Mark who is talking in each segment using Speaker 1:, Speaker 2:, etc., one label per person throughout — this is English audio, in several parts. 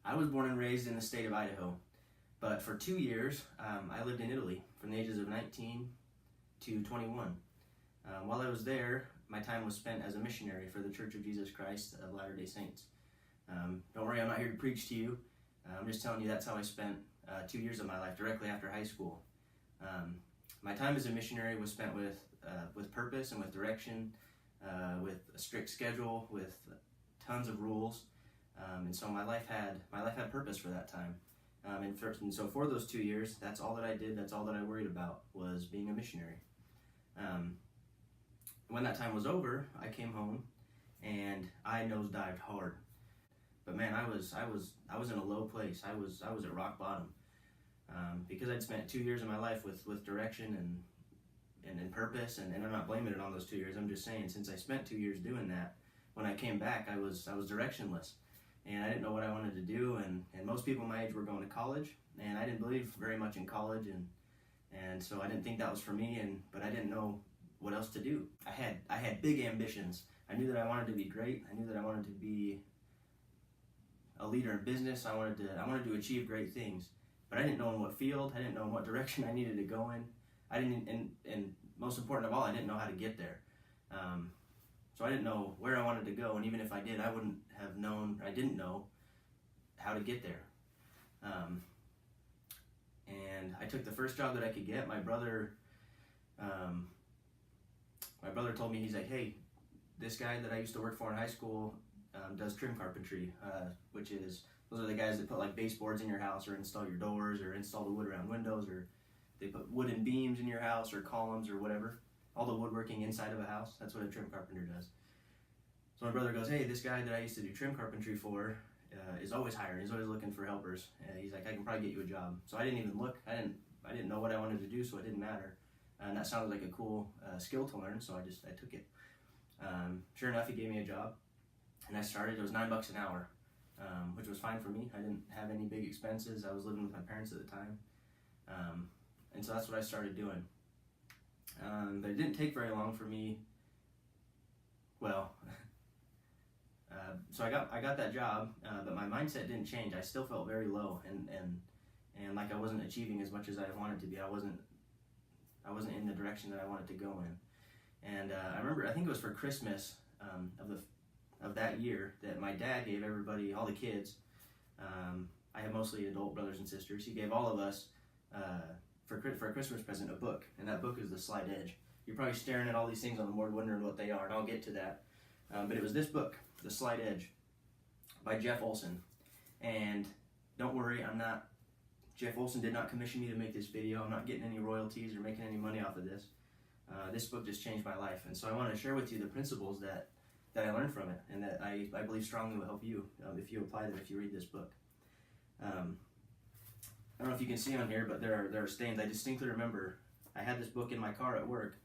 Speaker 1: I was born and raised in the state of Idaho, but for 2 years, I lived in Italy from the ages of 19 to 21. While I was there, my time was spent as a missionary for the Church of Jesus Christ of Latter-day Saints. Don't worry, I'm not here to preach to you. I'm just telling you that's how I spent 2 years of my life directly after high school. My time as a missionary was spent with purpose and with direction, with a strict schedule, with tons of rules, and so my life had purpose for that time. And so for those 2 years, that's all that I did. That's all that I worried about, was being a missionary. When that time was over, I came home and I nosedived hard. But man, I was in a low place. I was at rock bottom, because I'd spent 2 years of my life with direction and purpose, and I'm not blaming it on those 2 years. I'm just saying, since I spent 2 years doing that, when I came back, I was directionless, and I didn't know what I wanted to do. And most people my age were going to college, and I didn't believe very much in college, and so I didn't think that was for me. But I didn't know what else to do. I had big ambitions. I knew that I wanted to be great. I knew that I wanted to be a leader in business. I wanted to achieve great things, but I didn't know in what field. I didn't know in what direction I needed to go in. I didn't, and most important of all, I didn't know how to get there. So I didn't know where I wanted to go, and even if I did, I wouldn't have known. I didn't know how to get there. And I took the first job that I could get. My brother told me, he's like, hey, this guy that I used to work for in high school does trim carpentry, those are the guys that put like baseboards in your house, or install your doors, or install the wood around windows, or they put wooden beams in your house, or columns, or whatever. All the woodworking inside of a house, that's what a trim carpenter does. So my brother goes, hey, this guy that I used to do trim carpentry for is always hiring. He's always looking for helpers. He's like, I can probably get you a job. So I didn't even look. I didn't know what I wanted to do, so it didn't matter. And that sounded like a cool skill to learn, so I took it. Sure enough, he gave me a job, and I started. It was $9 an hour, which was fine for me. I didn't have any big expenses. I was living with my parents at the time, and so that's what I started doing. But it didn't take very long for me. Well, so I got that job, but my mindset didn't change. I still felt very low, and like I wasn't achieving as much as I wanted to be. I wasn't in the direction that I wanted to go in. And I remember, I think it was for Christmas of that year, that my dad gave everybody, all the kids, I have mostly adult brothers and sisters, he gave all of us, for a Christmas present, a book. And that book is The Slight Edge. You're probably staring at all these things on the board wondering what they are, and I'll get to that. But it was this book, The Slight Edge, by Jeff Olsen. And don't worry, Jeff Olsen did not commission me to make this video. I'm not getting any royalties or making any money off of this. This book just changed my life, and so I want to share with you the principles that I learned from it, and that I believe strongly will help you if you apply them, if you read this book. I don't know if you can see on here, but there are stains. I distinctly remember I had this book in my car at work,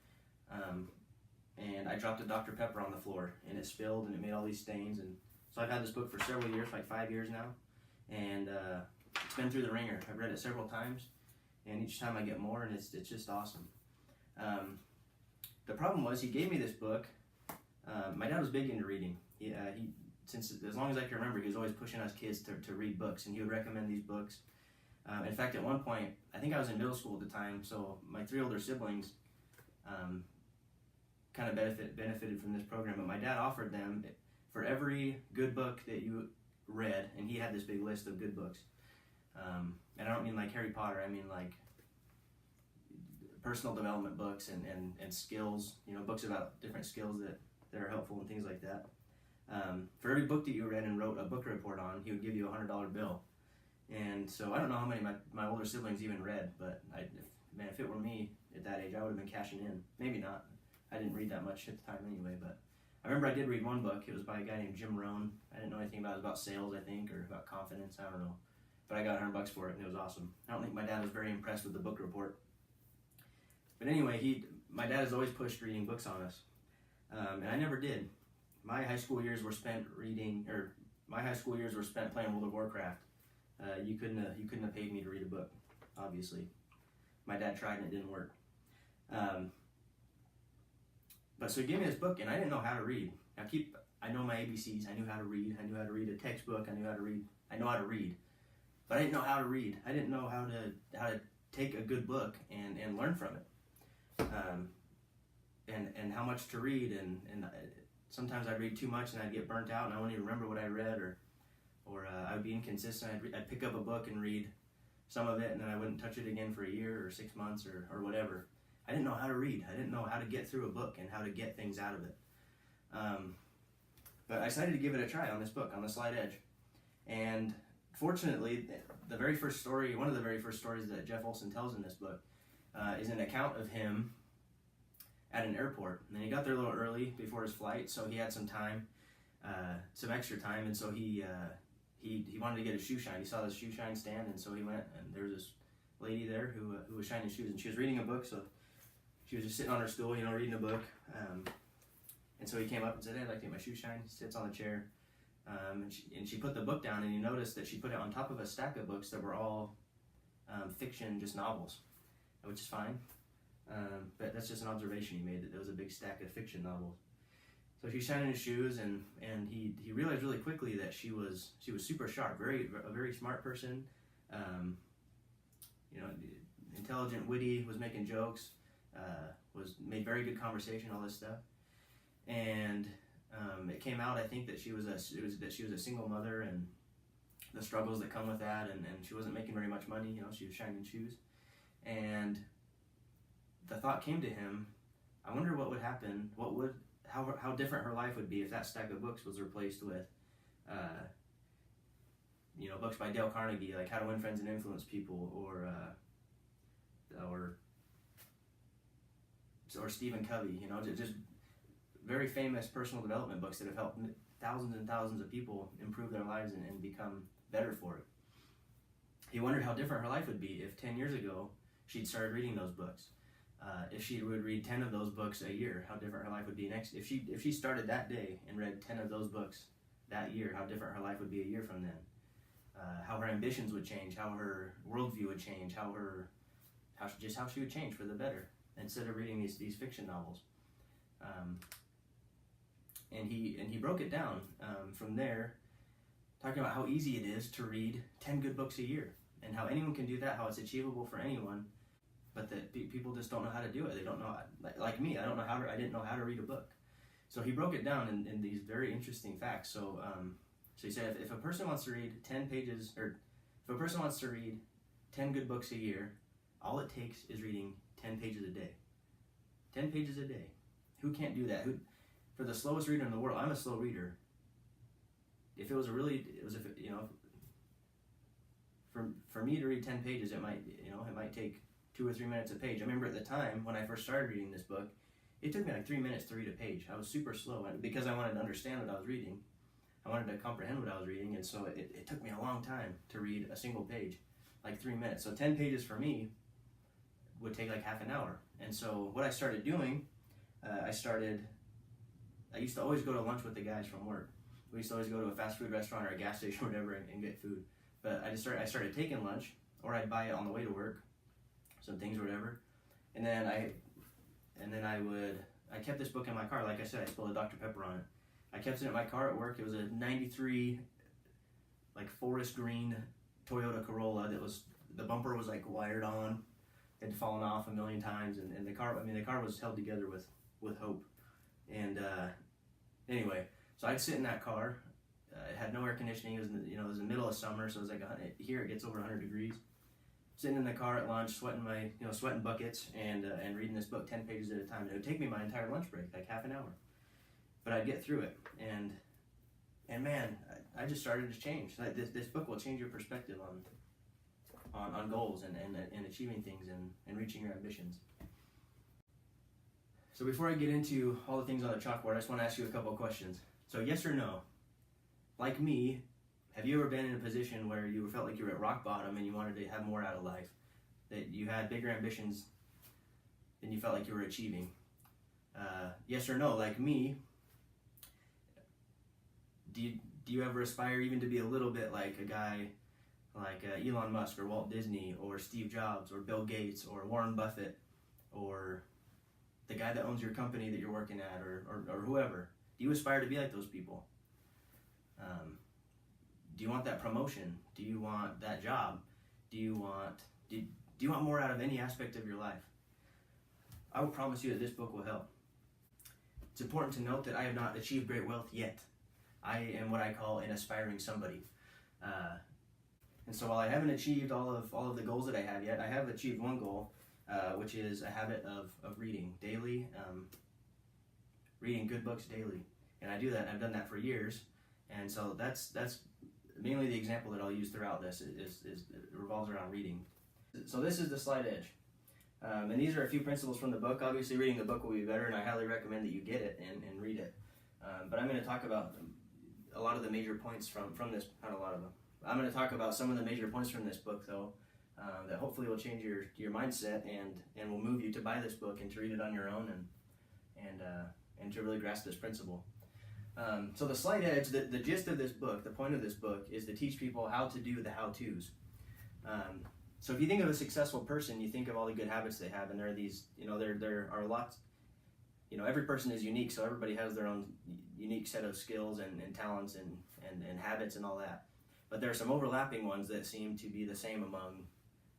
Speaker 1: and I dropped a Dr. Pepper on the floor, and it spilled, and it made all these stains. And so I've had this book for several years, like 5 years now, and it's been through the ringer. I've read it several times, and each time I get more, and it's just awesome. The problem was, he gave me this book. My dad was big into reading. Since as long as I can remember, he was always pushing us kids to read books, and he would recommend these books. In fact, at one point, I think I was in middle school at the time, so my 3 older siblings kind of benefited from this program, but my dad offered them, for every good book that you read, and he had this big list of good books. And I don't mean like Harry Potter, I mean like personal development books and skills, books about different skills that are helpful and things like that. For every book that you read and wrote a book report on, he would give you a $100 bill. And so I don't know how many my older siblings even read, but if it were me at that age, I would have been cashing in. Maybe not. I didn't read that much at the time anyway, but I remember I did read one book. It was by a guy named Jim Rohn. I didn't know anything about it. It was about sales, I think, or about confidence. I don't know. But I got $100 for it, and it was awesome. I don't think my dad was very impressed with the book report. But anyway, my dad has always pushed reading books on us, and I never did. My high school years were spent playing World of Warcraft. You couldn't have paid me to read a book, obviously. My dad tried and it didn't work. But so he gave me this book, and I didn't know how to read. Now I know my ABCs. I knew how to read. I knew how to read a textbook. I know how to read, but I didn't know how to read. I didn't know how to take a good book and learn from it, and how much to read. And sometimes I'd read too much and I'd get burnt out and I wouldn't even remember what I read, or I would be inconsistent. I'd pick up a book and read some of it, and then I wouldn't touch it again for a year or 6 months or whatever. I didn't know how to read. I didn't know how to get through a book and how to get things out of it. But I decided to give it a try on this book, on The Slight Edge. And fortunately, the very first story, one of the very first stories that Jeff Olsen tells in this book, is an account of him at an airport. And he got there a little early before his flight, so he had some time, some extra time, and so he wanted to get his shoe shine. He saw this shoe shine stand, and so he went, and there was this lady there who was shining shoes, and she was reading a book, so she was just sitting on her stool, reading a book. And so he came up and said, "Hey, I'd like to get my shoe shine." He sits on the chair, and she put the book down, and you notice that she put it on top of a stack of books that were all fiction, just novels, which is fine. But that's just an observation he made, that there was a big stack of fiction novels. So she's shining his shoes, and he realized really quickly that she was super sharp, a very smart person, intelligent, witty, was making jokes, made very good conversation, all this stuff. And it came out, I think, that she was a single mother, and the struggles that come with that, and she wasn't making very much money. She was shining shoes, and the thought came to him, I wonder what would happen, how different her life would be if that stack of books was replaced with books by Dale Carnegie, like How to Win Friends and Influence People, or Stephen Covey, just very famous personal development books that have helped thousands and thousands of people improve their lives and become better for it. He wondered how different her life would be if 10 years ago she'd started reading those books. If she would read 10 of those books a year, how different her life would be next. If she started that day and read 10 of those books that year, how different her life would be a year from then. How her ambitions would change, how her worldview would change, how she would change for the better, instead of reading these fiction novels. And he broke it down from there, talking about how easy it is to read 10 good books a year, and how anyone can do that, how it's achievable for anyone, but that people just don't know how to do it. They don't know, like me, I didn't know how to read a book. So he broke it down in these very interesting facts. So he said, if a person wants to read 10 pages, or if a person wants to read 10 good books a year, all it takes is reading 10 pages a day. 10 pages a day. Who can't do that? For the slowest reader in the world, I'm a slow reader. For me to read 10 pages, it might take 2 or 3 minutes a page. I remember at the time when I first started reading this book, it took me like 3 minutes to read a page. I was super slow because I wanted to understand what I was reading. I wanted to comprehend what I was reading, and so it took me a long time to read a single page, like 3 minutes. So 10 pages for me would take like half an hour. And so what I started doing, I used to always go to lunch with the guys from work. We used to always go to a fast food restaurant or a gas station or whatever and get food. But I started taking lunch, or I'd buy it on the way to work, some things or whatever. And then I kept this book in my car. Like I said, I spilled a Dr. Pepper on it. I kept it in my car at work. It was a 93, like forest green Toyota Corolla the bumper was like wired on. It had fallen off a million times, and the car was held together with hope. And anyway, so I'd sit in that car. It had no air conditioning. It was in the middle of summer, so it was like here it gets over 100 degrees. Sitting in the car at lunch, sweating buckets, and reading this book 10 pages at a time. It would take me my entire lunch break, like half an hour, but I'd get through it. And man, I just started to change. Like this book will change your perspective on goals and achieving things and reaching your ambitions. So before I get into all the things on the chalkboard, I just want to ask you a couple of questions. So yes or no? Like me, have you ever been in a position where you felt like you were at rock bottom and you wanted to have more out of life? That you had bigger ambitions than you felt like you were achieving? Yes or no? Like me, do you ever aspire even to be a little bit like a guy like Elon Musk or Walt Disney or Steve Jobs or Bill Gates or Warren Buffett or the guy that owns your company that you're working at or whoever? Do you aspire to be like those people? Do you want that promotion? Do you want that job? Do you want more out of any aspect of your life? I will promise you that this book will help. It's important to note that I have not achieved great wealth yet. I am what I call an aspiring somebody. And so while I haven't achieved all of the goals that I have yet, I have achieved one goal, which is a habit of reading daily, reading good books daily. And I do that, and I've done that for years. And so that's mainly the example that I'll use throughout this is it revolves around reading. So this is the slide edge. And these are a few principles from the book. Obviously, reading the book will be better, and I highly recommend that you get it and read it. But I'm going to talk about a lot of the major points from this, not a lot of them. I'm going to talk about some of the major points from this book, though, that hopefully will change your mindset and will move you to buy this book and to read it on your own and to really grasp this principle. So the slide edge, the gist of this book, the point of this book is to teach people how to do the how-tos. So if you think of a successful person, you think of all the good habits they have, and there are these, there are lots, every person is unique, so everybody has their own unique set of skills and talents and habits and all that. But there are some overlapping ones that seem to be the same among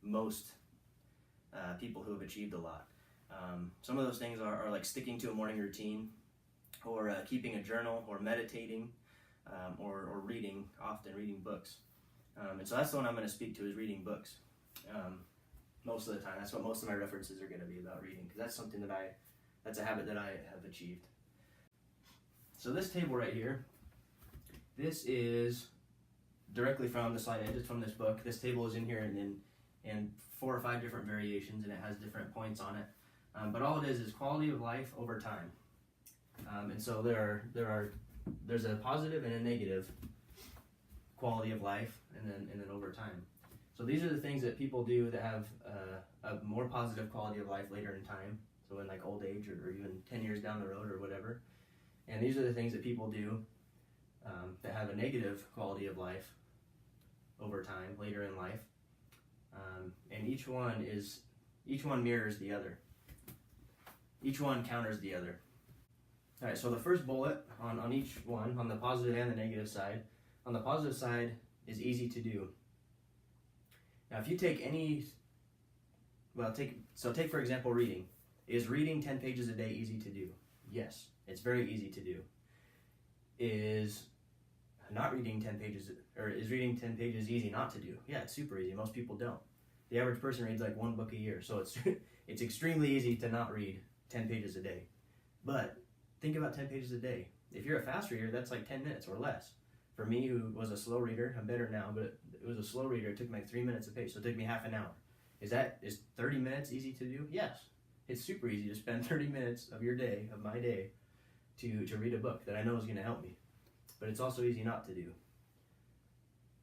Speaker 1: most people who have achieved a lot. Some of those things are like sticking to a morning routine, or keeping a journal, or meditating, or reading books. And so that's the one I'm going to speak to, is reading books. Most of the time, that's what most of my references are going to be about, reading, because that's something that's a habit that I have achieved. So this table right here, this is directly from the slide edge. It's from this book. This table is in here in 4 or 5 different variations, and it has different points on it. But all it is quality of life over time. And so there's a positive and a negative quality of life, and then over time. So these are the things that people do that have a more positive quality of life later in time. So in like old age, or even 10 years down the road or whatever. And these are the things that people do that have a negative quality of life over time, later in life. And each one mirrors the other. Each one counters the other. All right, so the first bullet on each one, on the positive and the negative side, on the positive side is easy to do. Now, if you take take for example reading. Is reading 10 pages a day easy to do? Yes, it's very easy to do. Is reading 10 pages easy not to do? Yeah, it's super easy. Most people don't. The average person reads like 1 book a year, so it's extremely easy to not read 10 pages a day. But think about 10 pages a day. If you're a fast reader, that's like 10 minutes or less. For me, who was a slow reader, I'm better now, but it was a slow reader. It took me like 3 minutes a page, so it took me half an hour. Is 30 minutes easy to do? Yes. It's super easy to spend 30 minutes of my day, to read a book that I know is going to help me. But it's also easy not to do.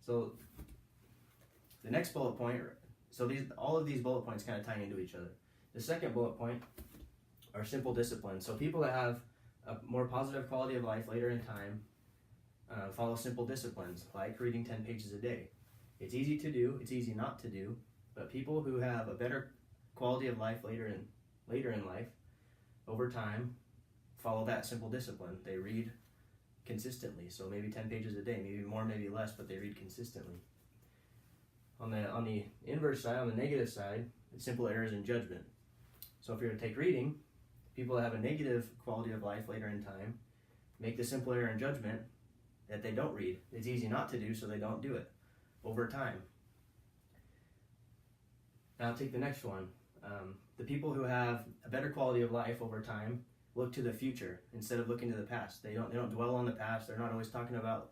Speaker 1: So the next bullet point, all of these bullet points kind of tie into each other. The second bullet point are simple disciplines. So people that have a more positive quality of life later in time follow simple disciplines, like reading 10 pages a day. It's easy to do, it's easy not to do, but people who have a better quality of life later in life, over time, follow that simple discipline. They read consistently, so maybe 10 pages a day, maybe more, maybe less, but they read consistently. On the inverse side, on the negative side, it's simple errors in judgment. So if you're to take reading, people that have a negative quality of life later in time make the simple error in judgment that they don't read. It's easy not to do, so they don't do it over time. Now take the next one. The people who have a better quality of life over time look to the future instead of looking to the past. They don't dwell on the past. They're not always talking about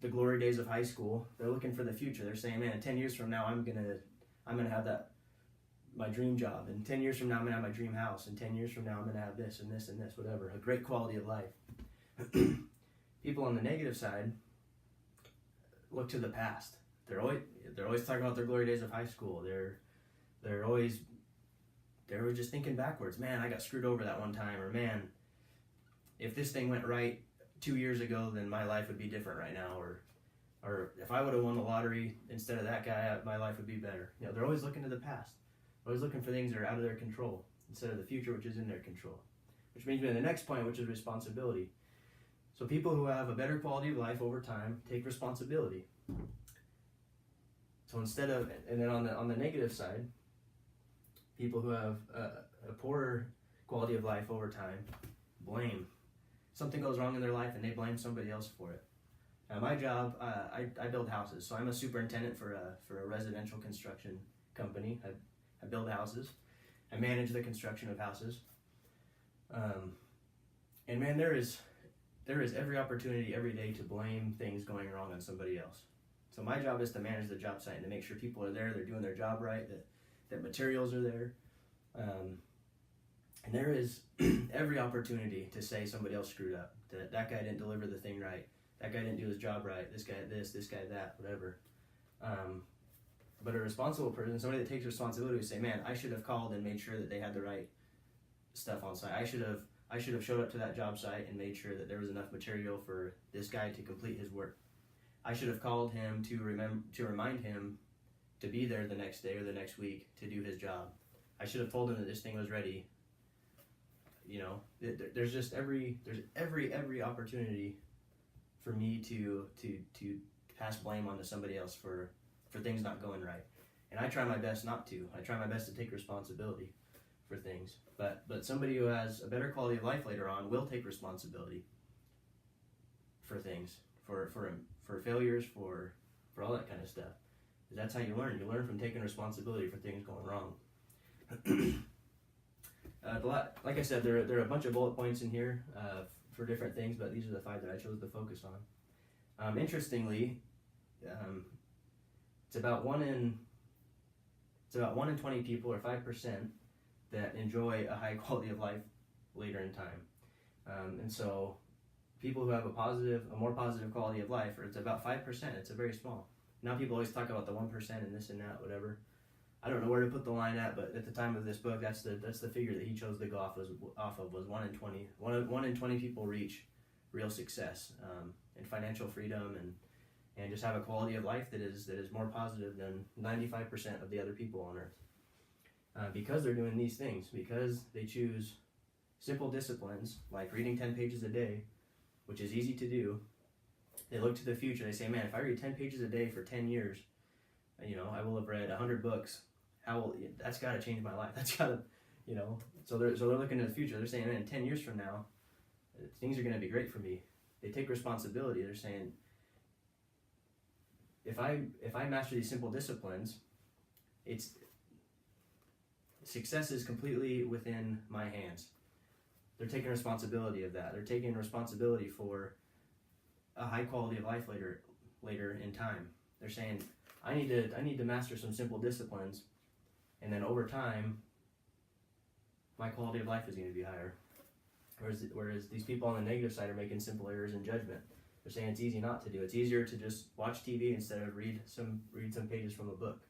Speaker 1: the glory days of high school. They're looking for the future. They're saying, man, 10 years from now, I'm gonna have my dream job. And 10 years from now, I'm gonna have my dream house. And 10 years from now, I'm gonna have this and this and this, whatever. A great quality of life. People on the negative side look to the past. They're always talking about their glory days of high school. They're always just thinking backwards. Man, I got screwed over that one time. Or man, if this thing went right 2 years ago, then my life would be different right now. Or if I would have won the lottery instead of that guy, my life would be better. They're always looking to the past. Always looking for things that are out of their control instead of the future, which is in their control. Which brings me to the next point, which is responsibility. So people who have a better quality of life over time take responsibility. So instead of, and then on the negative side, people who have a poorer quality of life over time blame. Something goes wrong in their life and they blame somebody else for it. Now my job, I build houses, so I'm a superintendent for a residential construction company. I build houses. I manage the construction of houses. And man, there is every opportunity every day to blame things going wrong on somebody else. So my job is to manage the job site and to make sure people are there, they're doing their job right, that materials are there. And there is every opportunity to say somebody else screwed up, that guy didn't deliver the thing right, that guy didn't do his job right, this guy this guy that, whatever. But a responsible person, somebody that takes responsibility, would say, man, I should have called and made sure that they had the right stuff on site. I should have showed up to that job site and made sure that there was enough material for this guy to complete his work. I should have called him to remind him to be there the next day or the next week to do his job. I should have told him that this thing was ready. You know, there's every opportunity for me to pass blame onto somebody else for things not going right. And I try my best not to. I try my best to take responsibility for things. But somebody who has a better quality of life later on will take responsibility for things, for failures, for all that kind of stuff. That's how you learn. You learn from taking responsibility for things going wrong. Like I said, there are a bunch of bullet points in here for different things, but these are the 5 that I chose to focus on. Interestingly, it's about 1 in 20 people, or 5%, that enjoy a high quality of life later in time. And so people who have a more positive quality of life, or it's about 5%, it's a very small. Now people always talk about the 1% and this and that, whatever. I don't know where to put the line at, but at the time of this book, that's the figure that he chose to go off of was 1 in 20. 1 in 20 people reach real success and financial freedom and just have a quality of life that is more positive than 95% of the other people on earth. Because they're doing these things, because they choose simple disciplines like reading 10 pages a day, which is easy to do. They look to the future. They say, man, if I read 10 pages a day for 10 years, I will have read 100 books. That's got to change my life. That's got to, So they're looking to the future. They're saying, man, in 10 years from now, things are going to be great for me. They take responsibility. They're saying, if I master these simple disciplines, success is completely within my hands. They're taking responsibility of that. They're taking responsibility for a high quality of life later in time. They're saying, I need to master some simple disciplines, and then over time, my quality of life is going to be higher. Whereas these people on the negative side are making simple errors in judgment. They're saying it's easy not to do. It's easier to just watch TV instead of read some pages from a book.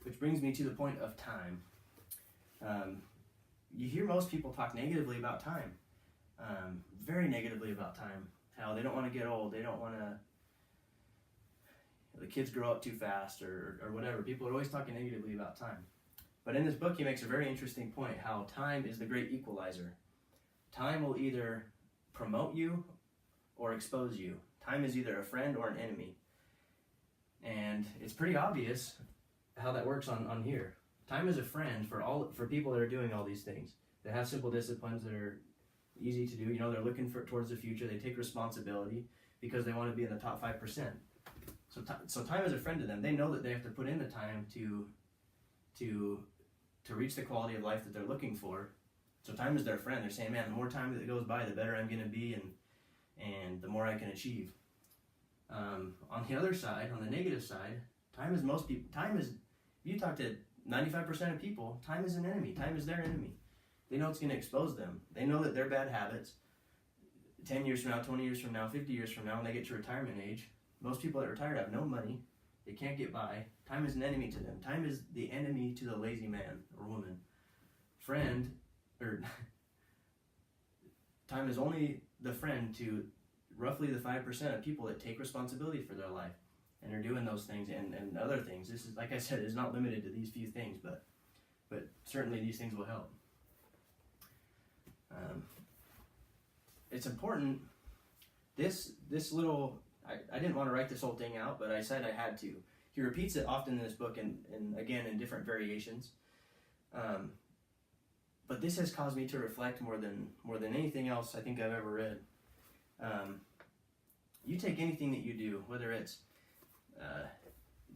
Speaker 1: Which brings me to the point of time. You hear most people talk negatively about time, very negatively about time. How they don't want to get old. They don't want to. The kids grow up too fast, or whatever. People are always talking negatively about time. But in this book, he makes a very interesting point. How time is the great equalizer. Time will either promote you or expose you. Time is either a friend or an enemy. And it's pretty obvious how that works on here. Time is a friend for people that are doing all these things. They have simple disciplines that are easy to do. They're looking towards the future. They take responsibility because they want to be in the top 5%. So time is a friend to them. They know that they have to put in the time to reach the quality of life that they're looking for. So time is their friend. They're saying, man, the more time that goes by, the better I'm going to be, and the more I can achieve. On the other side, on the negative side, time is, if you talk to 95% of people, time is an enemy. Time is their enemy. They know it's going to expose them. They know that their bad habits, 10 years from now, 20 years from now, 50 years from now, when they get to retirement age, most people that retire have no money. They can't get by. Time is an enemy to them. Time is the enemy to the lazy man or woman. Time is only the friend to roughly the 5% of people that take responsibility for their life and are doing those things and other things. This is, like I said, is not limited to these few things, but certainly these things will help. it's important. This little, I didn't want to write this whole thing out, but I said I had to. He repeats it often in this book, and again in different variations. But this has caused me to reflect more than anything else I think I've ever read. You take anything that you do, whether it's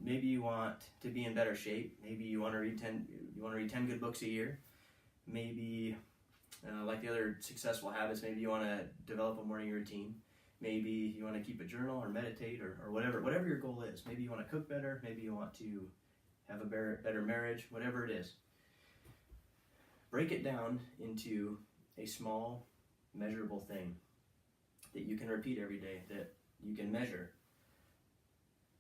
Speaker 1: maybe you want to be in better shape, maybe you want to read 10 good books a year, maybe like the other successful habits, maybe you want to develop a morning routine, maybe you want to keep a journal or meditate or whatever your goal is. Maybe you want to cook better, maybe you want to have a better marriage, whatever it is. Break it down into a small, measurable thing that you can repeat every day, that you can measure.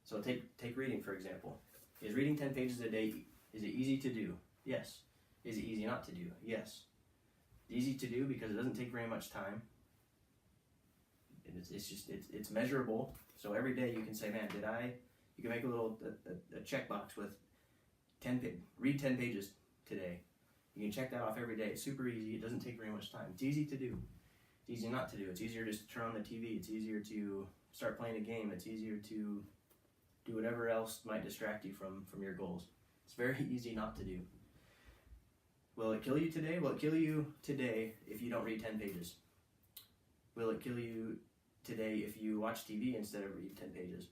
Speaker 1: So take reading, for example. Is reading 10 pages a day, is it easy to do? Yes. Is it easy not to do? Yes. Easy to do because it doesn't take very much time. It's measurable. So every day you can say, man, you can make a checkbox with read 10 pages today. You can check that off every day. It's super easy. It doesn't take very much time. It's easy to do. It's easy not to do. It's easier to just turn on the TV. It's easier to start playing a game. It's easier to do whatever else might distract you from your goals. It's very easy not to do. Will it kill you today? Will it kill you today if you don't read 10 pages? Will it kill you today if you watch TV instead of read 10 pages?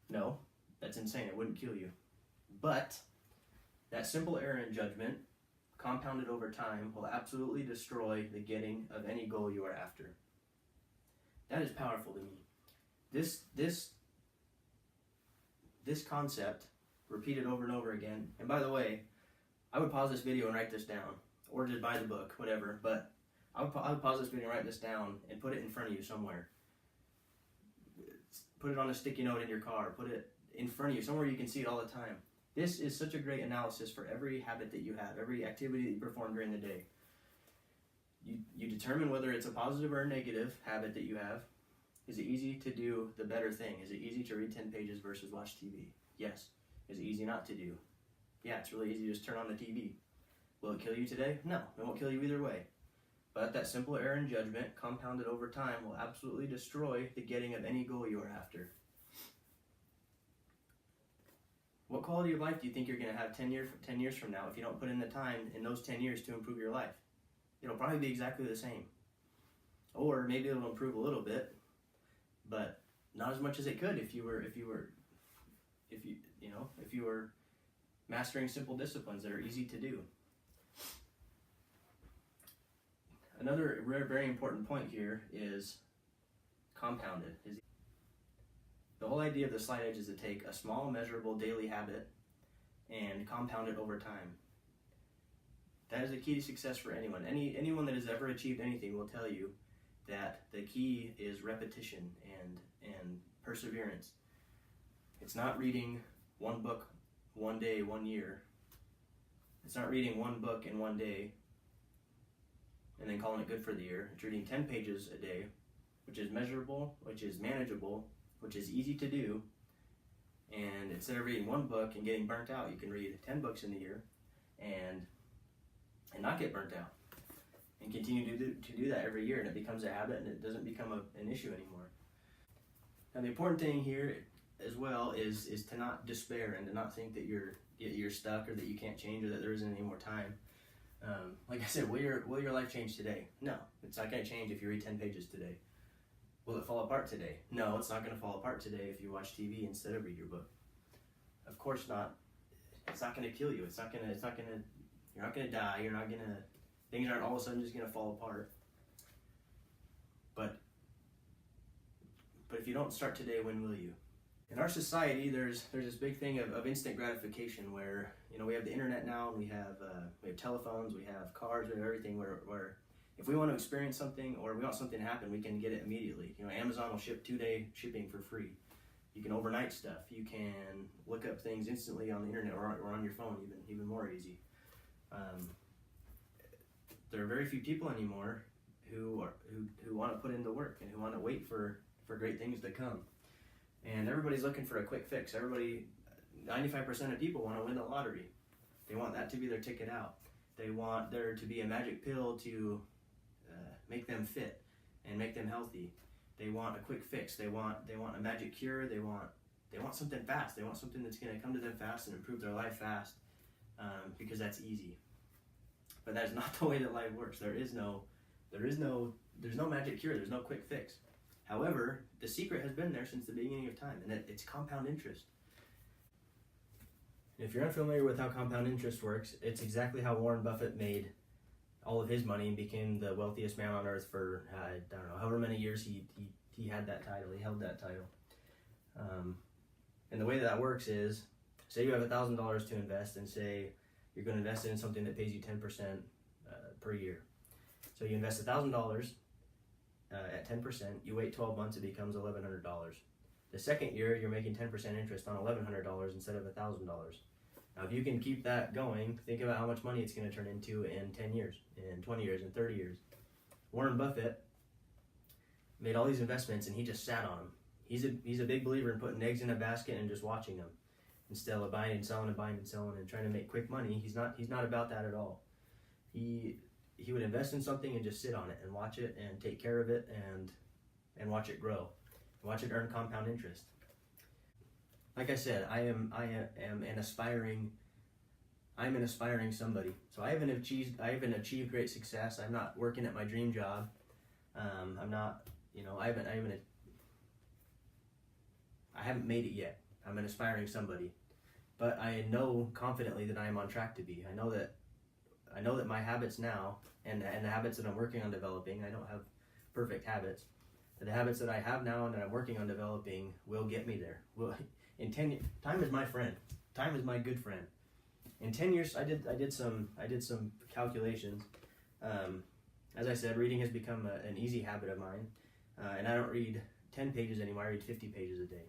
Speaker 1: No, that's insane. It wouldn't kill you. But that simple error in judgment, compounded over time, will absolutely destroy the getting of any goal you are after. That is powerful to me. This concept, repeated over and over again, and by the way, I would pause this video and write this down, or just buy the book, whatever, but I would pause this video and write this down and put it in front of you somewhere. Put it on a sticky note in your car, put it in front of you, somewhere you can see it all the time. This is such a great analysis for every habit that you have, every activity that you perform during the day. You determine whether it's a positive or a negative habit that you have. Is it easy to do the better thing? Is it easy to read 10 pages versus watch TV? Yes. Is it easy not to do? Yeah, it's really easy to just turn on the TV. Will it kill you today? No, it won't kill you either way. But that simple error in judgment, compounded over time, will absolutely destroy the getting of any goal you are after. What quality of life do you think you're going to have 10 years from now if you don't put in the time in those 10 years to improve your life? It'll probably be exactly the same. Or maybe it'll improve a little bit, but not as much as it could if you were mastering simple disciplines that are easy to do. Another very important point here is compounded. The whole idea of the slight edge is to take a small, measurable daily habit and compound it over time. That is the key to success for anyone. Anyone that has ever achieved anything will tell you that the key is repetition and perseverance. It's not reading one book one day, 1 year. It's not reading one book in 1 day and then calling it good for the year. It's reading 10 pages a day, which is measurable, which is manageable, which is easy to do. And instead of reading one book and getting burnt out, you can read 10 books in the year and not get burnt out. And continue to do that every year, and it becomes a habit, and it doesn't become an issue anymore. Now the important thing here as well is to not despair and to not think that you're stuck or that you can't change or that there isn't any more time. Like I said, will your life change today? No, it's not going to change if you read 10 pages today. Will it fall apart today? No, it's not going to fall apart today if you watch TV instead of read your book. Of course not. It's not going to kill you. You're not going to die. Things aren't all of a sudden just going to fall apart. But if you don't start today, when will you? In our society, there's this big thing of instant gratification where, we have the internet now, and we have telephones, we have cars, we have everything where if we want to experience something or we want something to happen, we can get it immediately. Amazon will ship 2-day shipping for free. You can overnight stuff. You can look up things instantly on the internet or on your phone, even more easy. There are very few people anymore who want to put in the work and who want to wait for great things to come. And everybody's looking for a quick fix. 95% of people want to win the lottery. They want that to be their ticket out. They want there to be a magic pill to make them fit. and make them healthy. They want a quick fix. They want a magic cure. They want something fast. They want something that's going to come to them fast and improve their life fast, because that's easy. But that's not the way that life works. There's no magic cure. There's no quick fix. However, the secret has been there since the beginning of time, and it's compound interest. If you're unfamiliar with how compound interest works, it's exactly how Warren Buffett made all of his money and became the wealthiest man on earth for, I don't know, however many years he had that title, he held that title. And the way that works is, say you have $1,000 to invest, and say you're going to invest it in something that pays you 10% per year. So you invest $1,000 at 10%, you wait 12 months, it becomes $1,100. The second year, you're making 10% interest on $1,100 instead of $1,000. Now, if you can keep that going, think about how much money it's going to turn into in 10 years, in 20 years, in 30 years. Warren Buffett made all these investments, and he just sat on them. He's a big believer in putting eggs in a basket and just watching them, instead of buying and selling and trying to make quick money. He's not about that at all. He would invest in something and just sit on it and watch it and take care of it and watch it grow, watch it earn compound interest. Like I said, I'm an aspiring somebody. So I haven't achieved great success. I'm not working at my dream job. I'm not, I haven't made it yet. I'm an aspiring somebody, but I know confidently that I am on track to be. I know that my habits now and the habits that I'm working on developing, I don't have perfect habits, but the habits that I have now and that I'm working on developing will get me there. In 10 years, time is my friend. Time is my good friend. In 10 years, I did some calculations. As I said, reading has become an easy habit of mine, and I don't read 10 pages anymore. I read 50 pages a day.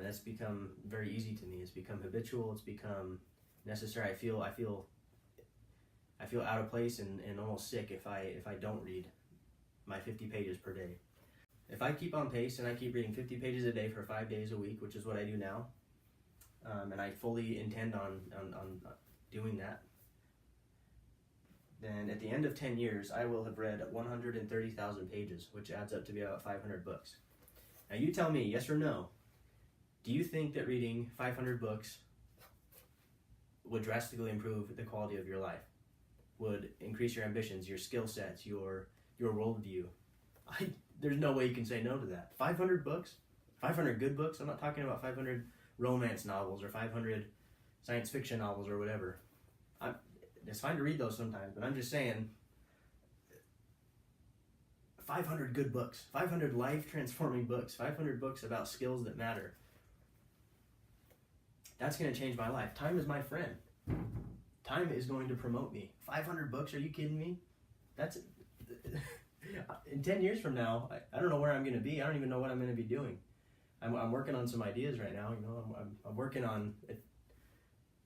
Speaker 1: That's become very easy to me. It's become habitual. It's become necessary. I feel out of place and almost sick if I don't read my 50 pages per day. If I keep on pace and I keep reading 50 pages a day for 5 days a week, which is what I do now, and I fully intend on doing that, then at the end of 10 years, I will have read 130,000 pages, which adds up to be about 500 books. Now you tell me, yes or no, do you think that reading 500 books would drastically improve the quality of your life? Would increase your ambitions, your skill sets, your worldview? There's no way you can say no to that. 500 books? 500 good books? I'm not talking about 500 romance novels or 500 science fiction novels or whatever. It's fine to read those sometimes, but I'm just saying 500 good books, 500 life-transforming books, 500 books about skills that matter. That's going to change my life. Time is my friend. Time is going to promote me. 500 books? Are you kidding me? That's in 10 years from now, I don't know where I'm going to be. I don't even know what I'm going to be doing. I'm working on some ideas right now. I'm working on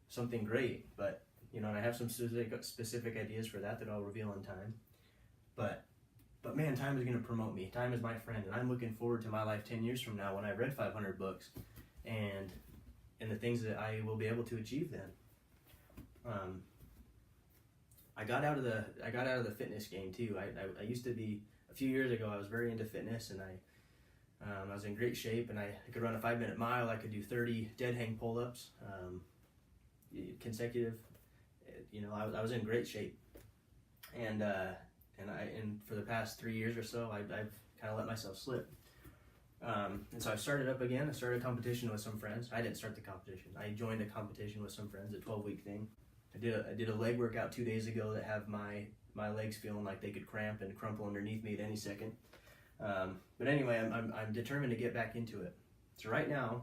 Speaker 1: something great, but and I have some specific ideas for that I'll reveal in time. But man, time is going to promote me. Time is my friend, and I'm looking forward to my life 10 years from now when I've read 500 books and the things that I will be able to achieve then. I got out of the fitness game too. I used to be, a few years ago, I was very into fitness, and I was in great shape, and I could run a 5-minute mile. I could do 30 dead hang pull-ups, consecutive. I was in great shape, and for the past 3 years or so, I've kind of let myself slip. And so I started up again. I started a competition with some friends. I didn't start the competition. I joined a competition with some friends, a 12-week thing. I did a leg workout 2 days ago that have my legs feeling like they could cramp and crumple underneath me at any second. But anyway, I'm determined to get back into it. So right now,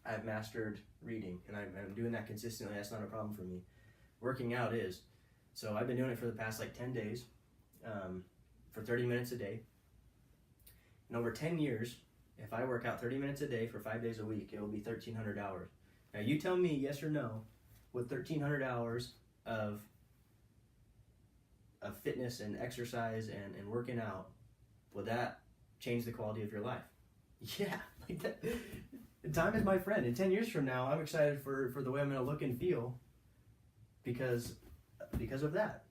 Speaker 1: I've mastered reading, and I'm doing that consistently. That's not a problem for me. Working out is. So I've been doing it for the past 10 days, for 30 minutes a day. And over 10 years, if I work out 30 minutes a day for 5 days a week, it will be 1,300 hours. Now you tell me yes or no, with 1,300 hours of fitness and exercise and working out, would that change the quality of your life? Yeah, like that. Time is my friend. In 10 years from now, I'm excited for the way I'm going to look and feel because of that.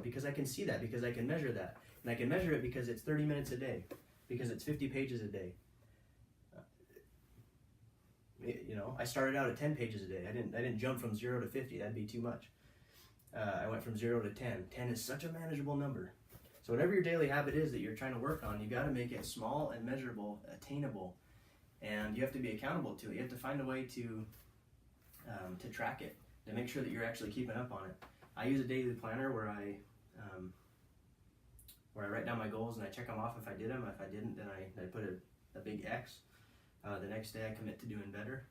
Speaker 1: Because I can see that, because I can measure that. And I can measure it because it's 30 minutes a day, because it's 50 pages a day. I started out at 10 pages a day. I didn't jump from 0 to 50. That'd be too much. I went from 0 to 10. 10 is such a manageable number. So whatever your daily habit is that you're trying to work on, you got to make it small and measurable, attainable, and you have to be accountable to it. You have to find a way to track it, to make sure that you're actually keeping up on it. I use a daily planner where I write down my goals and I check them off if I did them. If I didn't, then I put a big X. The next day I commit to doing better.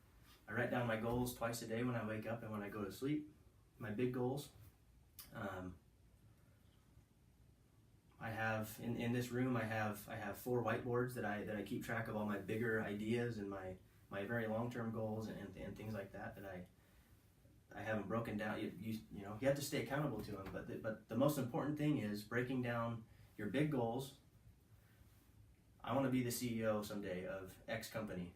Speaker 1: I write down my goals twice a day when I wake up and when I go to sleep. My big goals. I have in this room I have 4 whiteboards that I keep track of all my bigger ideas and my very long-term goals and things like that I haven't broken down. You have to stay accountable to them, but the most important thing is breaking down your big goals. I want to be the CEO someday of X company.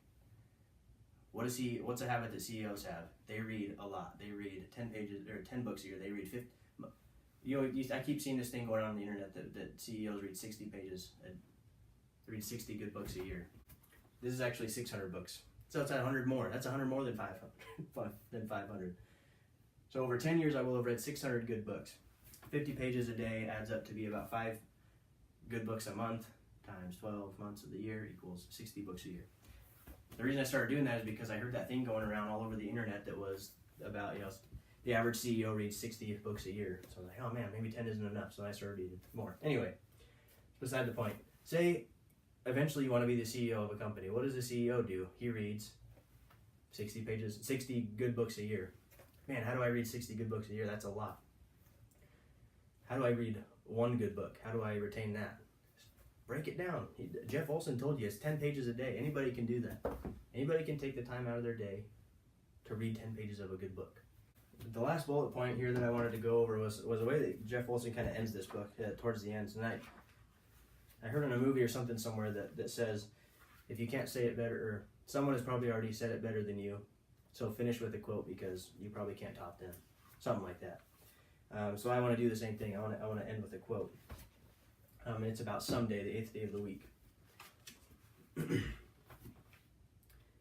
Speaker 1: What's a habit that CEOs have? They read a lot. They read 10 pages or 10 books a year. They read 50. I keep seeing this thing going on the internet that CEOs read 60 pages. They read 60 good books a year. This is actually 600 books. So it's 100 more. That's 100 more than 500. So over 10 years, I will have read 600 good books. 50 pages a day adds up to be about 5 good books a month times 12 months of the year equals 60 books a year. The reason I started doing that is because I heard that thing going around all over the internet that was about, the average CEO reads 60 books a year. So I was like, oh man, maybe 10 isn't enough. So I started reading more. Anyway, beside the point. Say eventually you want to be the CEO of a company. What does the CEO do? He reads 60 good books a year. Man, how do I read 60 good books a year? That's a lot. How do I read one good book? How do I retain that? Break it down. Jeff Olsen told you it's 10 pages a day. Anybody can do that. Anybody can take the time out of their day to read 10 pages of a good book. The last bullet point here that I wanted to go over was a way that Jeff Olsen kind of ends this book towards the end. And I heard in a movie or something somewhere that says, if you can't say it better, or someone has probably already said it better than you, so finish with a quote because you probably can't top them. Something like that. So I want to do the same thing. I want to end with a quote. And it's about someday, the 8th day of the week. It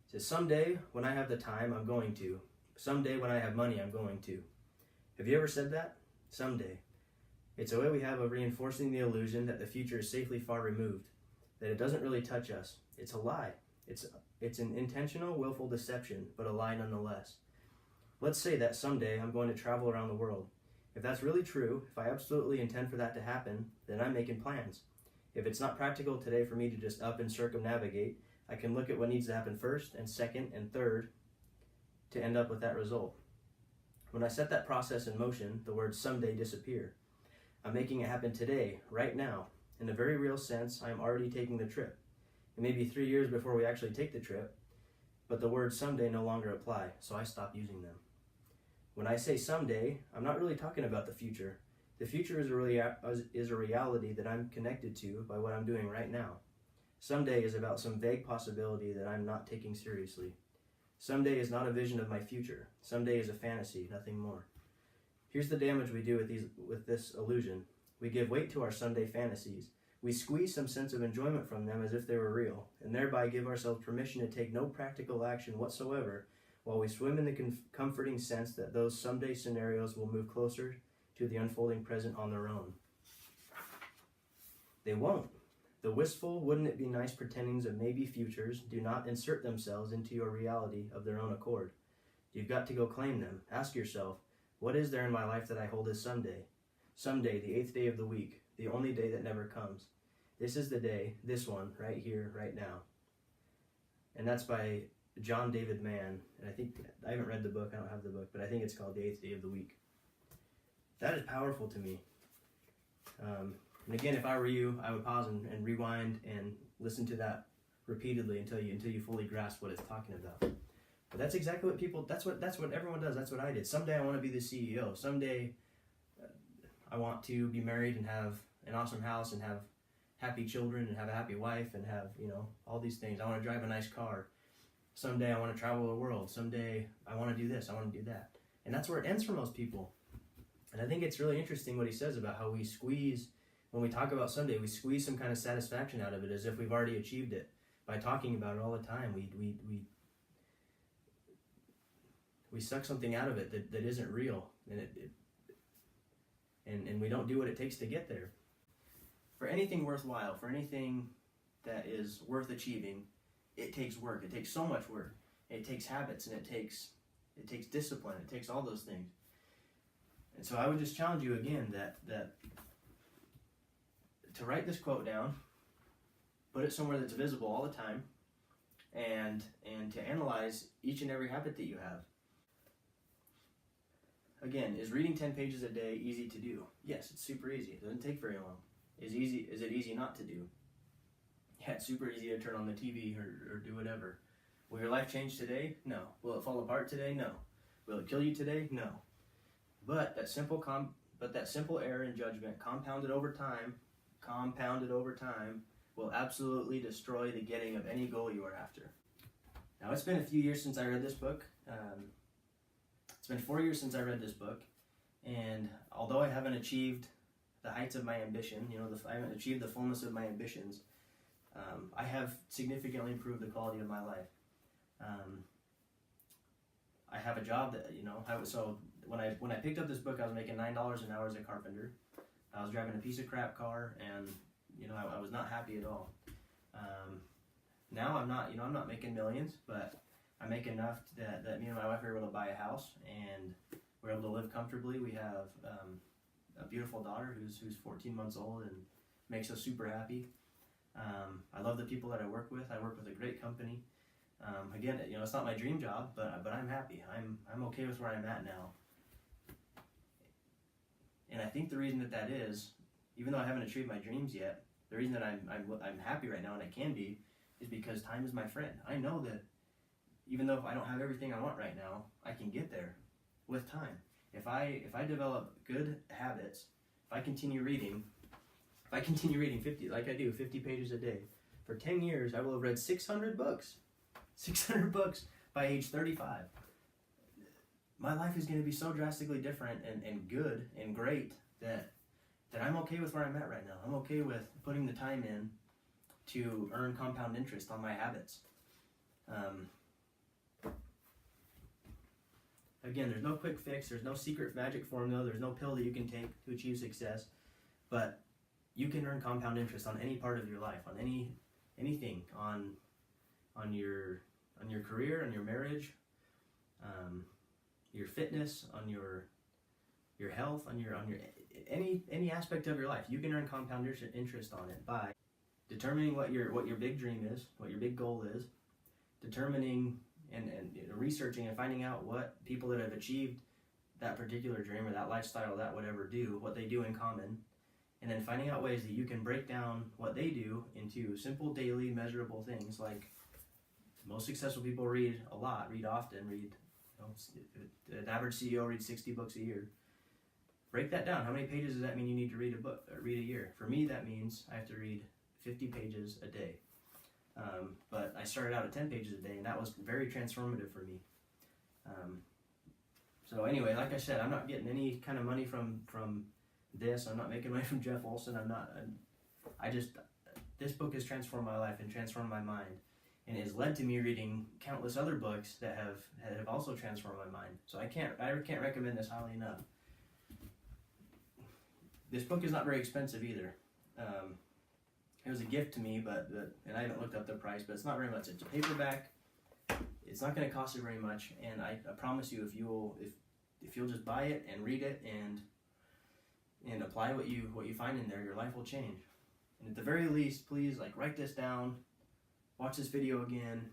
Speaker 1: says, someday when I have the time, I'm going to. Someday when I have money, I'm going to. Have you ever said that? Someday. It's a way we have of reinforcing the illusion that the future is safely far removed, that it doesn't really touch us. It's a lie. It's an intentional, willful deception, but a lie nonetheless. Let's say that someday I'm going to travel around the world. If that's really true, if I absolutely intend for that to happen, then I'm making plans. If it's not practical today for me to just up and circumnavigate, I can look at what needs to happen first and second and third to end up with that result. When I set that process in motion, the words someday disappear. I'm making it happen today, right now. In a very real sense, I am already taking the trip. It may be 3 years before we actually take the trip, but the words someday no longer apply, so I stop using them. When I say someday, I'm not really talking about the future. The future is a reality that I'm connected to by what I'm doing right now. Someday is about some vague possibility that I'm not taking seriously. Someday is not a vision of my future. Someday is a fantasy, nothing more. Here's the damage we do with this illusion. We give weight to our someday fantasies. We squeeze some sense of enjoyment from them as if they were real, and thereby give ourselves permission to take no practical action whatsoever while we swim in the comforting sense that those someday scenarios will move closer to the unfolding present on their own. They won't. The wistful, wouldn't it be nice pretendings of maybe futures do not insert themselves into your reality of their own accord. You've got to go claim them. Ask yourself, what is there in my life that I hold as someday? Someday, the 8th day of the week, the only day that never comes. This is the day, this one, right here, right now. And that's by John David Mann, and I haven't read the book, I don't have the book, but I think it's called The 8th Day of the Week. That is powerful to me. And again, if I were you, I would pause and rewind and listen to that repeatedly until you fully grasp what it's talking about. But that's exactly what that's what everyone does. That's what I did. Someday I want to be the CEO. Someday I want to be married and have an awesome house and have happy children and have a happy wife and have, all these things. I want to drive a nice car. Someday I want to travel the world. Someday I want to do this. I want to do that. And that's where it ends for most people. And I think it's really interesting what he says about how we squeeze when we talk about someday, we squeeze some kind of satisfaction out of it as if we've already achieved it. By talking about it all the time, we suck something out of it that isn't real, and we don't do what it takes to get there. For anything worthwhile, for anything that is worth achieving, it takes work. It takes so much work. It takes habits, and it takes discipline. It takes all those things. And so I would just challenge you again that to write this quote down, put it somewhere that's visible all the time, and to analyze each and every habit that you have. Again, is reading 10 pages a day easy to do? Yes, it's super easy. It doesn't take very long. Is it easy not to do? Yeah, it's super easy to turn on the TV or do whatever. Will your life change today? No. Will it fall apart today? No. Will it kill you today? No. But that simple error in judgment, compounded over time, will absolutely destroy the getting of any goal you are after. Now, it's been a few years since I read this book. It's been 4 years since I read this book, and although I haven't achieved the heights of my ambition, I haven't achieved the fullness of my ambitions, I have significantly improved the quality of my life. I have a job that, so when I picked up this book, I was making $9 an hour as a carpenter. I was driving a piece of crap car, and I was not happy at all. Now I'm not making millions, but I make enough that me and my wife are able to buy a house, and we're able to live comfortably. We have a beautiful daughter who's 14 months old and makes us super happy. I love the people that I work with. I work with a great company. Again, it's not my dream job, but I'm happy. I'm okay with where I'm at now. And I think the reason that is, even though I haven't achieved my dreams yet, the reason that I'm happy right now, and I can be, is because time is my friend. I know that even though I don't have everything I want right now, I can get there with time. If I develop good habits, if I continue reading 50 pages a day, for 10 years, I will have read 600 books. 600 books by age 35. My life is going to be so drastically different and good and great that I'm okay with where I'm at right now. I'm okay with putting the time in to earn compound interest on my habits. Again, there's no quick fix, there's no secret magic formula, there's no pill that you can take to achieve success, but you can earn compound interest on any part of your life, on anything, on your career, on your marriage, your fitness, on your health, on your any aspect of your life. You can earn compound interest on it by determining what your big dream is, what your big goal is, determining and researching and finding out what people that have achieved that particular dream or that lifestyle, that whatever do, what they do in common, and then finding out ways that you can break down what they do into simple, daily, measurable things. Like, most successful people read a lot, read often, an average CEO reads 60 books a year. Break that down. How many pages does that mean you need to read a year? For me, that means I have to read 50 pages a day. But I started out at 10 pages a day, and that was very transformative for me. So anyway, like I said, I'm not getting any kind of money from this. I'm not making money from Jeff Olsen. This book has transformed my life and transformed my mind, and it has led to me reading countless other books that have also transformed my mind. So I can't recommend this highly enough. This book is not very expensive either. It was a gift to me, and I haven't looked up the price, but it's not very much. It's a paperback. It's not going to cost you very much, and I promise you, if you'll just buy it and read it and apply what you find in there, your life will change. And at the very least, please write this down, watch this video again.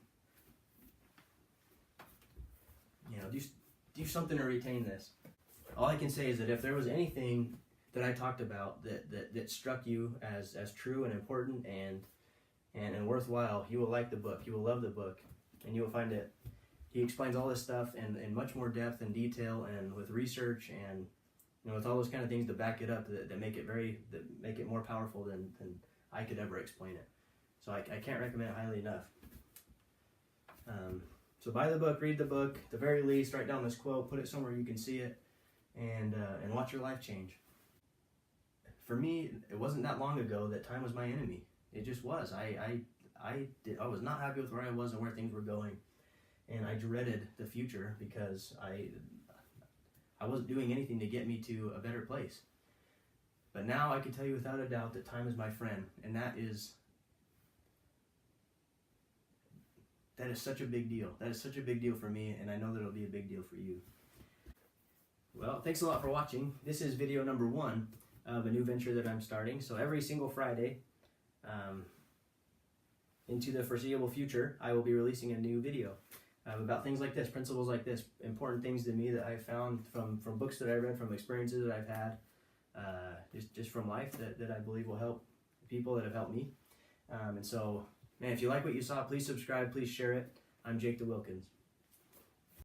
Speaker 1: Do something to retain this. All I can say is that if there was anything that I talked about that struck you as true and important and worthwhile, you will like the book. You will love the book, and you will find it. He explains all this stuff in much more depth and detail, and with research and with all those kind of things to back it up that make it more powerful than I could ever explain it. So I can't recommend it highly enough. So buy the book, read the book. At the very least, write down this quote, put it somewhere you can see it, and watch your life change. for me, it wasn't that long ago that time was my enemy. It just was. I was not happy with where I was and where things were going, and I dreaded the future because I wasn't doing anything to get me to a better place. But now I can tell you without a doubt that time is my friend, and that is such a big deal. That is such a big deal for me, and I know that it'll be a big deal for you. Well, thanks a lot for watching. This is video number 1 of a new venture that I'm starting. So every single Friday, into the foreseeable future, I will be releasing a new video about things like this, principles like this, important things to me that I've found from books that I read, from experiences that I've had, just from life that I believe will help people that have helped me. And so, man, if you like what you saw, please subscribe, please share it. I'm Jake the Wilkins.